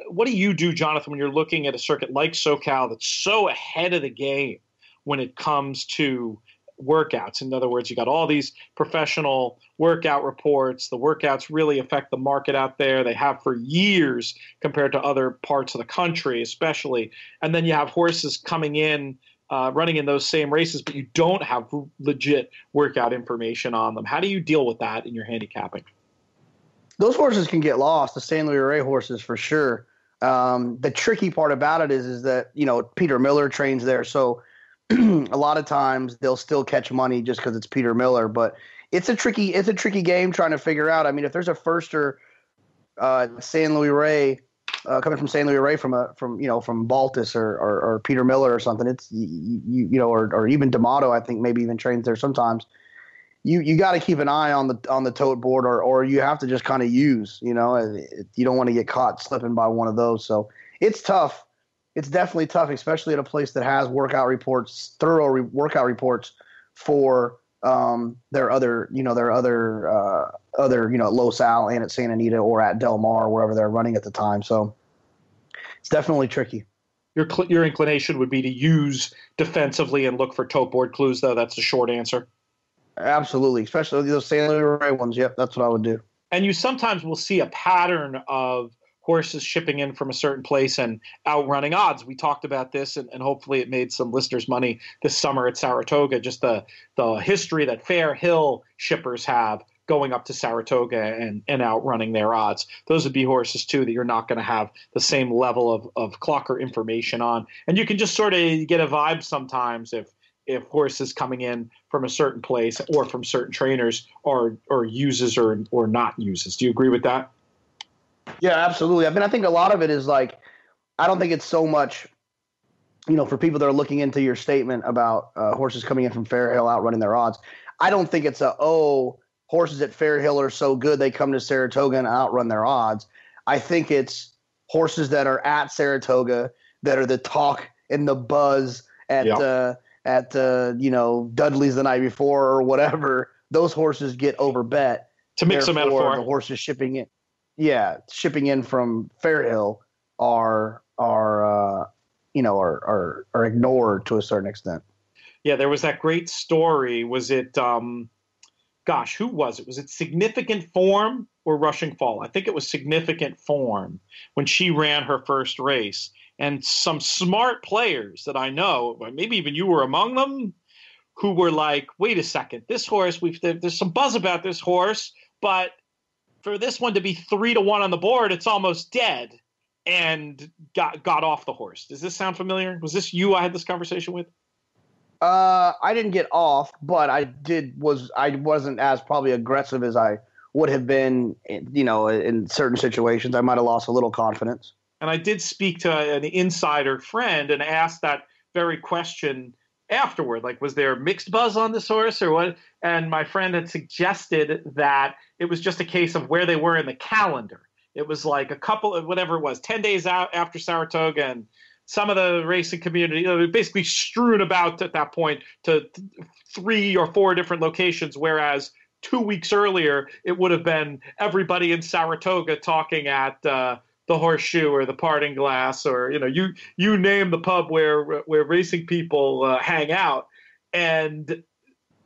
What do you do, Jonathan, when you're looking at a circuit like SoCal that's so ahead of the game when it comes to workouts? In other words, you got all these professional workout reports. The workouts really affect the market out there. They have for years compared to other parts of the country, especially. And then you have horses coming in, running in those same races, but you don't have legit workout information on them. How do you deal with that in your handicapping? Those horses can get lost, the San Luis Rey horses for sure. The tricky part about it is that, Peter Miller trains there. So a lot of times they'll still catch money just because it's Peter Miller. But it's a tricky game trying to figure out. I mean, if there's a firster San Luis Rey coming from San Luis Rey from Baltus or Peter Miller or something, it's or even D'Amato, I think maybe even trains there sometimes. You got to keep an eye on the tote board, or you have to just kind of use. You don't want to get caught slipping by one of those. So it's tough. It's definitely tough, especially at a place that has workout reports, thorough workout reports for their other Los Al and at Santa Anita or at Del Mar, wherever they're running at the time. So it's definitely tricky. Your inclination would be to use defensively and look for tote board clues, though. That's the short answer. Absolutely, especially those San Luis Rey ones. Yep, that's what I would do. And you sometimes will see a pattern of horses shipping in from a certain place and outrunning odds. We talked about this, and hopefully it made some listeners money this summer at Saratoga, just the history that Fair Hill shippers have going up to Saratoga and outrunning their odds. Those would be horses, too, that you're not going to have the same level of clocker information on. And you can just sort of get a vibe sometimes if horses coming in from a certain place or from certain trainers are uses or not uses. Do you agree with that? Yeah, absolutely. I mean, I think a lot of it is I don't think it's so much, for people that are looking into your statement about horses coming in from Fair Hill outrunning their odds. I don't think it's horses at Fair Hill are so good they come to Saratoga and outrun their odds. I think it's horses that are at Saratoga that are the talk and the buzz at Dudley's the night before or whatever. Those horses get overbet. To mix a metaphor, the horses shipping in from Fair Hill are ignored to a certain extent. Yeah, there was that great story. Was it who was it? Was it Significant Form or Rushing Fall? I think it was Significant Form when she ran her first race. And some smart players that I know, maybe even you were among them, who were like, wait a second, this horse, there's some buzz about this horse, but for this one to be 3-1 on the board, it's almost dead, and got off the horse. Does this sound familiar? Was this you I had this conversation with? I didn't get off, but I wasn't as probably aggressive as I would have been, in certain situations. I might have lost a little confidence. And I did speak to an insider friend and asked that very question afterward. Like, was there mixed buzz on this horse or what? And my friend had suggested that it was just a case of where they were in the calendar. It was like a couple of whatever it was, 10 days out after Saratoga, and some of the racing community basically strewn about at that point to 3 or 4 different locations, whereas 2 weeks earlier it would have been everybody in Saratoga talking at the Horseshoe or the Parting Glass, or you name the pub where racing people hang out, and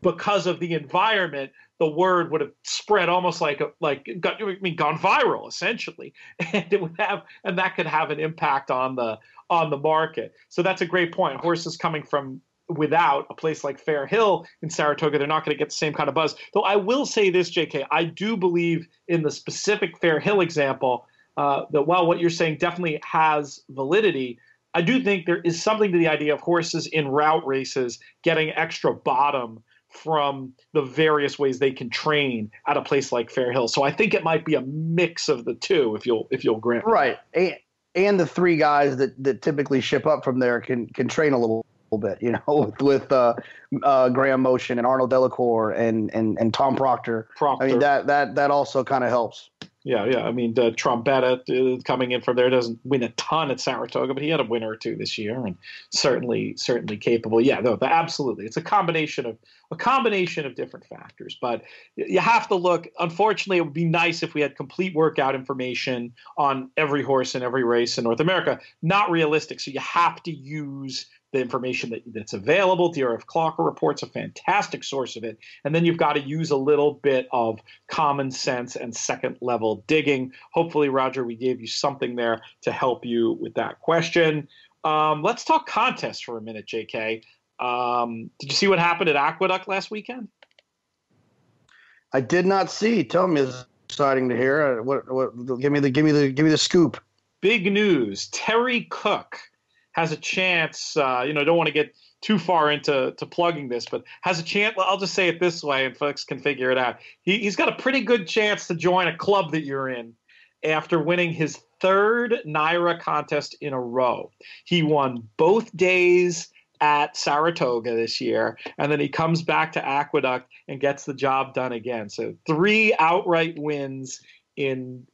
because of the environment, the word would have spread almost gone viral essentially, and that could have an impact on the market. So that's a great point. Horses coming from without a place like Fair Hill in Saratoga, they're not going to get the same kind of buzz. Though I will say this, JK, I do believe in the specific Fair Hill example that while what you're saying definitely has validity, I do think there is something to the idea of horses in route races getting extra bottom from the various ways they can train at a place like Fair Hill. So I think it might be a mix of the two, if you'll grant. Right. And the 3 guys that typically ship up from there can train a little bit, with Graham Motion and Arnold Delacour and Tom Proctor. I mean, that also kind of helps. Yeah. I mean, Trombetta coming in from there doesn't win a ton at Saratoga, but he had a winner or 2 this year, and certainly capable. Yeah, no, absolutely. It's a combination of different factors, but you have to look. Unfortunately, it would be nice if we had complete workout information on every horse in every race in North America. Not realistic. So you have to use the information that's available. DRF Clocker Report's a fantastic source of it. And then you've got to use a little bit of common sense and second level digging. Hopefully, Roger, we gave you something there to help you with that question. Let's talk contests for a minute, JK. Did you see what happened at Aqueduct last weekend? I did not see. Tell me, it's exciting to hear. Give me the scoop. Big news. Terry Cook has a chance, don't want to get too far into plugging this, but has a chance. I'll just say it this way, and folks can figure it out. He's got a pretty good chance to join a club that you're in after winning his 3rd NYRA contest in a row. He won both days at Saratoga this year, and then he comes back to Aqueduct and gets the job done again. So 3 outright wins in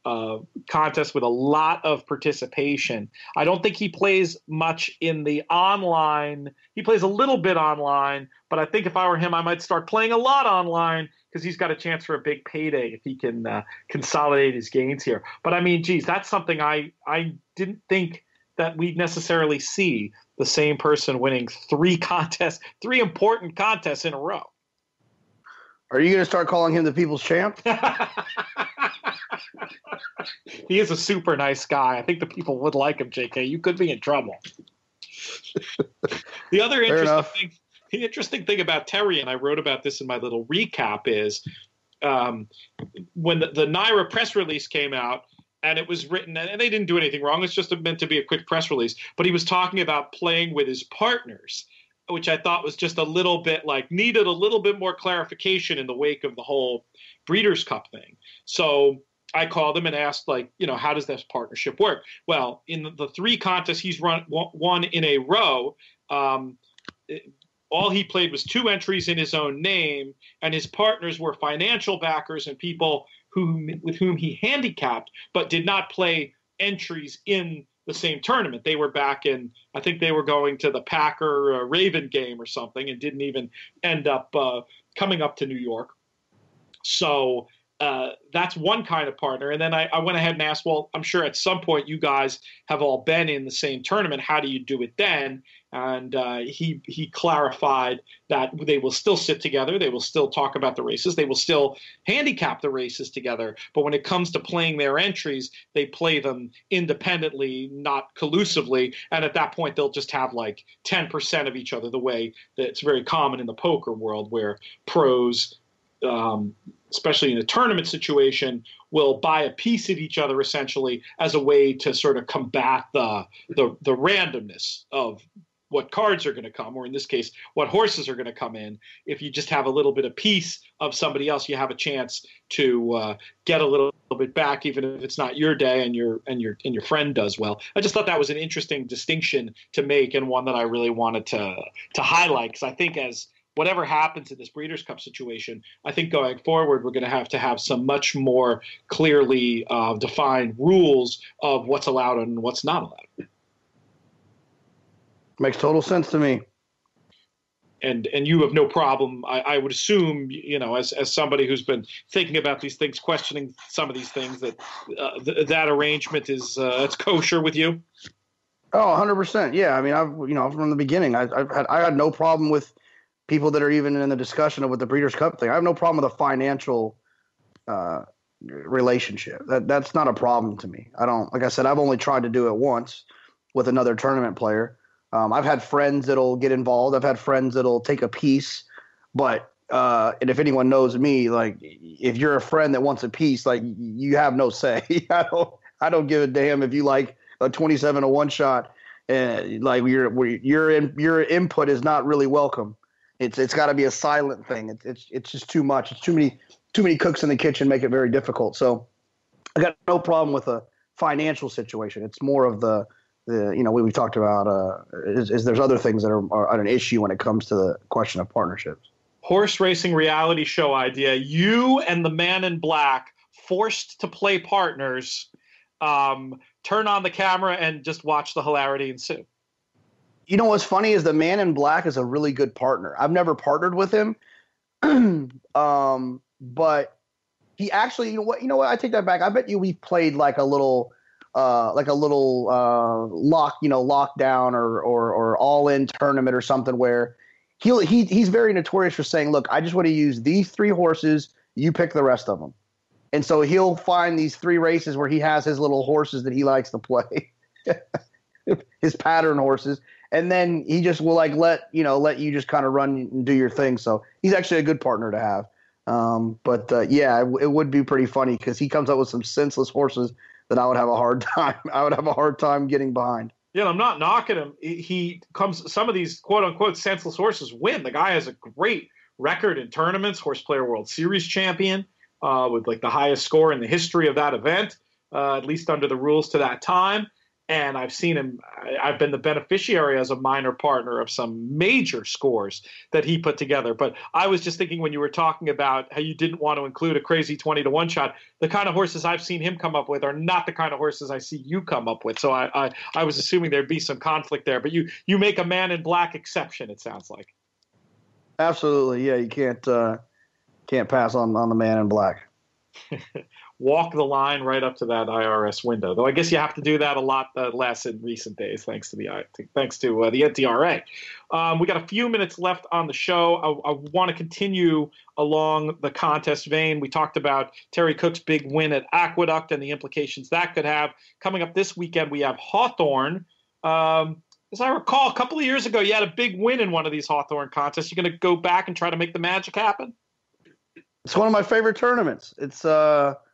contests with a lot of participation. I don't think he plays much in the online. He plays a little bit online, but I think if I were him, I might start playing a lot online because he's got a chance for a big payday if he can consolidate his gains here. But I mean, geez, that's something I didn't think that we'd necessarily see the same person winning 3 important contests in a row. Are you going to start calling him the people's champ? He is a super nice guy. I think the people would like him, JK. You could be in trouble. The other interesting thing about Terry, and I wrote about this in my little recap, is when the NYRA press release came out, and it was written, and they didn't do anything wrong. It's just meant to be a quick press release. But he was talking about playing with his partners, which I thought was just a little bit needed a little bit more clarification in the wake of the whole Breeders' Cup thing. So I called him and asked, how does this partnership work? Well, in the 3 contests he's won in a row, all he played was 2 entries in his own name, and his partners were financial backers and people with whom he handicapped, but did not play entries in the same tournament. They were back in, I think they were going to the Packer Raven game or something, and didn't even end up coming up to New York. So that's one kind of partner. And then I went ahead and asked, well, I'm sure at some point you guys have all been in the same tournament. How do you do it then? And he clarified that they will still sit together. They will still talk about the races. They will still handicap the races together. But when it comes to playing their entries, they play them independently, not collusively. And at that point, they'll just have like 10% of each other, the way that it's very common in the poker world where pros, especially in a tournament situation, will buy a piece of each other essentially as a way to sort of combat the randomness of what cards are going to come, or in this case, what horses are going to come in. If you just have a little bit of piece of somebody else, you have a chance to get a little bit back, even if it's not your day and your friend does well. I just thought that was an interesting distinction to make, and one that I really wanted to highlight, because I think as whatever happens in this Breeders' Cup situation, I think going forward, we're going to have some much more clearly defined rules of what's allowed and what's not allowed. Makes total sense to me. And you have no problem, I would assume, as somebody who's been thinking about these things, questioning some of these things, that that arrangement is it's kosher with you. Oh, 100%. Yeah. I mean, from the beginning, I had no problem with people that are even in the discussion of with the Breeders' Cup thing. I have no problem with a financial relationship. That's not a problem to me. Like I said, I've only tried to do it once with another tournament player. I've had friends that'll get involved. I've had friends that'll take a piece, but and if anyone knows me, like if you're a friend that wants a piece, like you have no say. I don't give a damn if you like a 27 to 1 shot, and like your input is not really welcome. It's got to be a silent thing. It's just too much. It's too many cooks in the kitchen make it very difficult. So I got no problem with a financial situation. It's more of the we talked about is there's other things that are an issue when it comes to the question of partnerships. Horse racing reality show idea. You and the man in black forced to play partners. Turn on the camera and just watch the hilarity ensue. You know what's funny is the man in black is a really good partner. I've never partnered with him, but he actually, you know what? I take that back. I bet you we played like a little lockdown or all in tournament or something where he's very notorious for saying, look, I just want to use these 3 horses. You pick the rest of them. And so he'll find these 3 races where he has his little horses that he likes to play, his pattern horses. And then he just will let you just kind of run and do your thing. So he's actually a good partner to have. It would be pretty funny because he comes up with some senseless horses that I would have a hard time. I would have a hard time getting behind. Yeah, I'm not knocking him. Some of these quote unquote senseless horses win. The guy has a great record in tournaments, Horse Player World Series champion, with like the highest score in the history of that event, at least under the rules to that time. And I've seen him. I've been the beneficiary as a minor partner of some major scores that he put together. But I was just thinking when you were talking about how you didn't want to include a crazy 20 to 1 shot, the kind of horses I've seen him come up with are not the kind of horses I see you come up with. So I was assuming there'd be some conflict there. But you make a man in black exception, it sounds like. Absolutely, yeah. You can't pass on the man in black. Walk the line right up to that IRS window. Though I guess you have to do that a lot less in recent days, thanks to the NTRA. We got a few minutes left on the show. I want to continue along the contest vein. We talked about Terry Cook's big win at Aqueduct and the implications that could have. Coming up this weekend, we have Hawthorne. As I recall, a couple of years ago, you had a big win in one of these Hawthorne contests. You're going to go back and try to make the magic happen? It's one of my favorite tournaments. It's low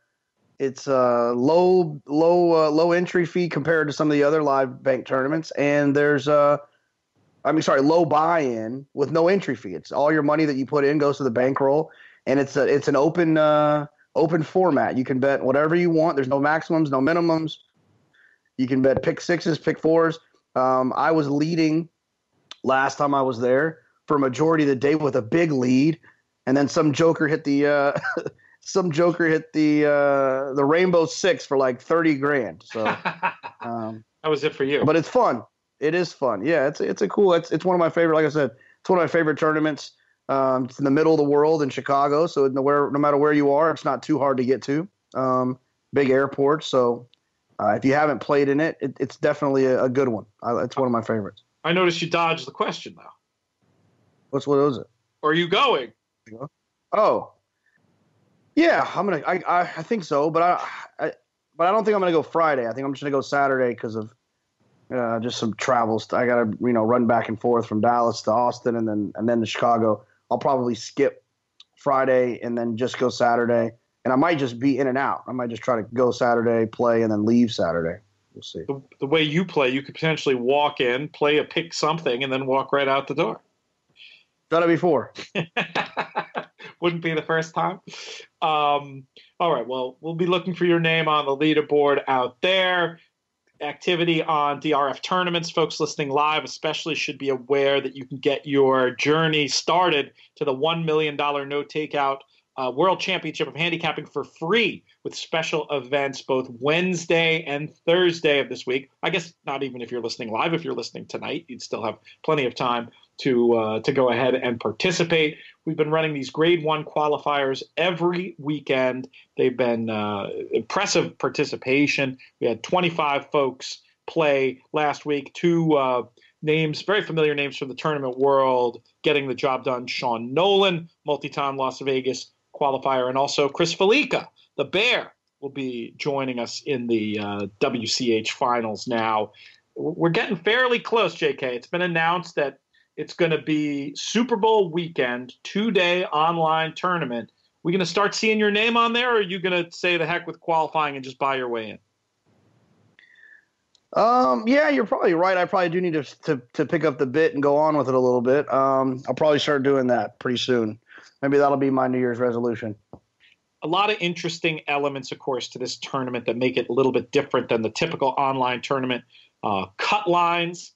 entry fee compared to some of the other live bank tournaments, and there's low buy-in with no entry fee. It's all your money that you put in goes to the bankroll, and it's an open format. You can bet whatever you want. There's no maximums, no minimums. You can bet pick 6s, pick 4s. I was leading last time I was there for a majority of the day with a big lead, and then some joker hit the the Rainbow 6 for like $30,000. So that was it for you. But it's fun. It is fun. Yeah, it's one of my favorite. Like I said, it's one of my favorite tournaments. It's in the middle of the world in Chicago, so no matter where you are, it's not too hard to get to. Big airport, so if you haven't played in it, it's definitely a good one. It's one of my favorites. I noticed you dodged the question, though. What was it? Are you going? Oh, yeah, I think so, but I don't think I'm gonna go Friday. I think I'm just gonna go Saturday because of just some travels. I gotta run back and forth from Dallas to Austin and then to Chicago. I'll probably skip Friday and then just go Saturday. And I might just be in and out. I might just try to go Saturday, play, and then leave Saturday. We'll see. The way you play, you could potentially walk in, play a pick something, and then walk right out the door. Done it before. Wouldn't be the first time. All right. Well, we'll be looking for your name on the leaderboard out there. Activity on DRF tournaments. Folks listening live especially should be aware that you can get your journey started to the $1 million no takeout World Championship of Handicapping for free with special events both Wednesday and Thursday of this week. I guess not even if you're listening live. If you're listening tonight, you'd still have plenty of time to go ahead and participate. We've been running these Grade 1 qualifiers every weekend. They've been impressive participation. We had 25 folks play last week. Two names, very familiar names from the tournament world, getting the job done. Sean Nolan, multi-time Las Vegas qualifier, and also Chris Felica, the Bear, will be joining us in the WCH finals now. We're getting fairly close, JK. It's been announced that it's going to be Super Bowl weekend, 2-day online tournament. We going to start seeing your name on there, or are you going to say the heck with qualifying and just buy your way in? Yeah, you're probably right. I probably do need to pick up the bit and go on with it a little bit. I'll probably start doing that pretty soon. Maybe that'll be my New Year's resolution. A lot of interesting elements, of course, to this tournament that make it a little bit different than the typical online tournament. Cut lines.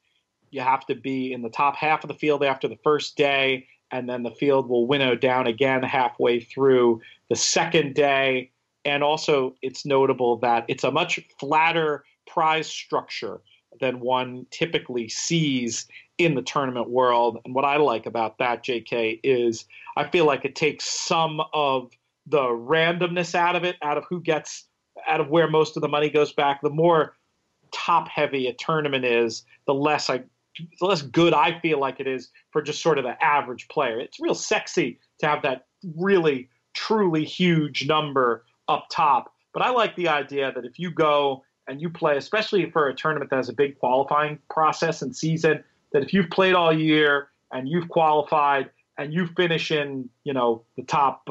You have to be in the top half of the field after the first day, and then the field will winnow down again halfway through the second day. And also, it's notable that it's a much flatter prize structure than one typically sees in the tournament world. And what I like about that, JK, is I feel like it takes some of the randomness out of it, out of where most of the money goes back. The more top heavy a tournament is, the less good I feel like it is for just sort of the average player. It's real sexy to have that really, truly huge number up top. But I like the idea that if you go and you play, especially for a tournament that has a big qualifying process and season, that if you've played all year and you've qualified and you finish in, the top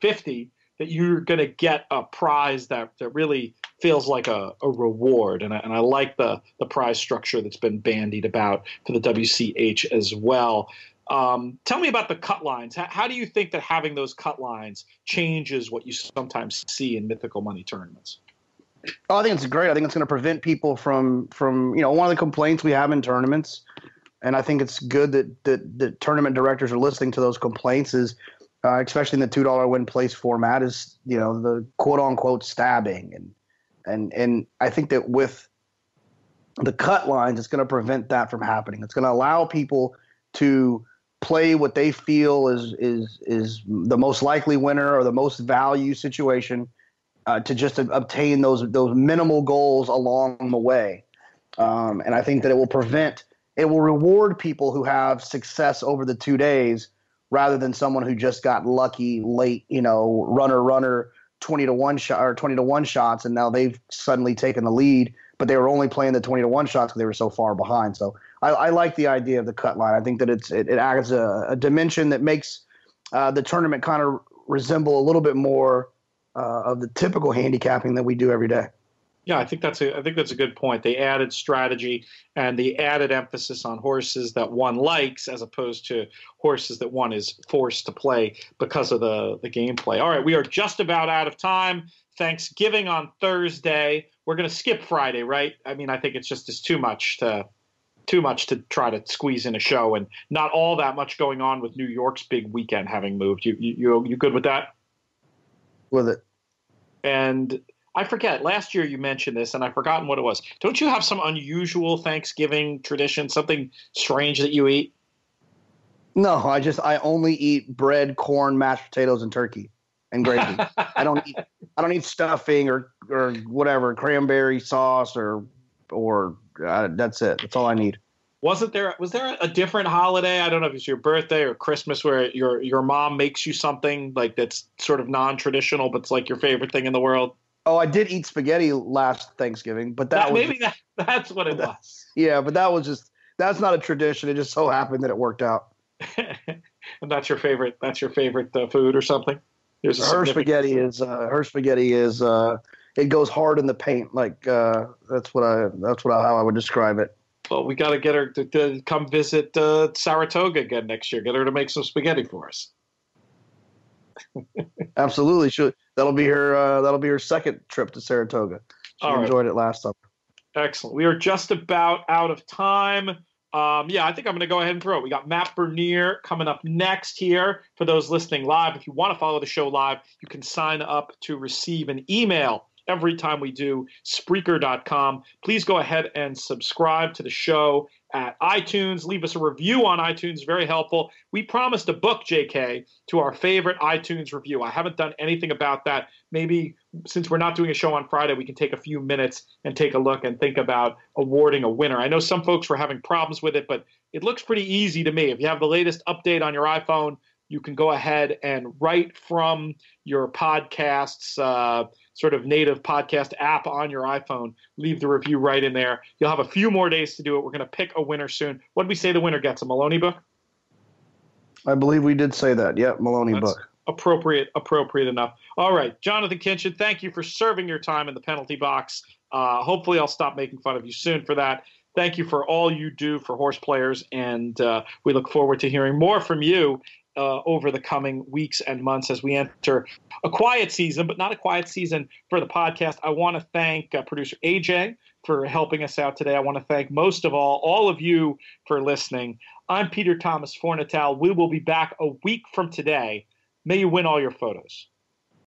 50, that you're going to get a prize that really feels like a reward. And I like the prize structure that's been bandied about for the WCH as well. Tell me about the cut lines. How do you think that having those cut lines changes what you sometimes see in mythical money tournaments? Oh, I think it's great. I think it's going to prevent people from one of the complaints we have in tournaments, and I think it's good that tournament directors are listening to those complaints, is especially in the $2 win place format, is the quote unquote stabbing, and I think that with the cut lines, it's going to prevent that from happening. It's going to allow people to play what they feel is the most likely winner or the most value situation, to just obtain those minimal goals along the way. And I think that it will reward people who have success over the 2 days rather than someone who just got lucky late, runner 20-1 shot or 20-1 shots, and now they've suddenly taken the lead, but they were only playing the 20-1 shots because they were so far behind. So I like the idea of the cut line. I think that it adds a dimension that makes the tournament kind of resemble a little bit more of the typical handicapping that we do every day. Yeah, I think that's a good point. They added strategy and the added emphasis on horses that one likes as opposed to horses that one is forced to play because of the gameplay. All right, we are just about out of time. Thanksgiving on Thursday. We're going to skip Friday, right? I mean, I think it's too much to try to squeeze in a show, and not all that much going on with New York's big weekend having moved. You good with that? With it. And I forget, last year you mentioned this, and I've forgotten what it was. Don't you have some unusual Thanksgiving tradition, something strange that you eat? No, I only eat bread, corn, mashed potatoes, and turkey and gravy. I don't eat stuffing or whatever, cranberry sauce or that's it. That's all I need. Was there a different holiday? I don't know if it's your birthday or Christmas where your mom makes you something like that's sort of non-traditional, but it's like your favorite thing in the world. Oh, I did eat spaghetti last Thanksgiving, but that's what it was. Yeah, but that's not a tradition. It just so happened that it worked out. And that's your favorite. That's your favorite food or something. Her spaghetti is it goes hard in the paint. Like that's how I would describe it. Well, we got to get her to come visit Saratoga again next year. Get her to make some spaghetti for us. Absolutely, that'll be her second trip to Saratoga. She enjoyed it last summer. Excellent. We are just about out of time. I think I'm going to go ahead and throw it. We got Matt Bernier coming up next here for those listening live. If you want to follow the show live, you can sign up to receive an email every time we do. Spreaker.com. Please go ahead and subscribe to the show at iTunes. Leave us a review on iTunes. Very helpful. We promised to book JK to our favorite iTunes review. I haven't done anything about that. Maybe since we're not doing a show on Friday, we can take a few minutes and take a look and think about awarding a winner. I know some folks were having problems with it, but it looks pretty easy to me. If you have the latest update on your iPhone, you can go ahead and right from your podcast's sort of native podcast app on your iPhone, leave the review right in there. You'll have a few more days to do it. We're going to pick a winner soon. What did we say the winner gets? A Maloney book? I believe we did say that. Yep, Maloney book. Appropriate enough. All right, Jonathan Kinchin, thank you for serving your time in the penalty box. Hopefully I'll stop making fun of you soon for that. Thank you for all you do for horse players, and we look forward to hearing more from you over the coming weeks and months as we enter a quiet season, but not a quiet season for the podcast. I want to thank producer AJ for helping us out today. I want to thank most of all of you for listening. I'm Peter Thomas Fornatal. We will be back a week from today. May you win all your photos.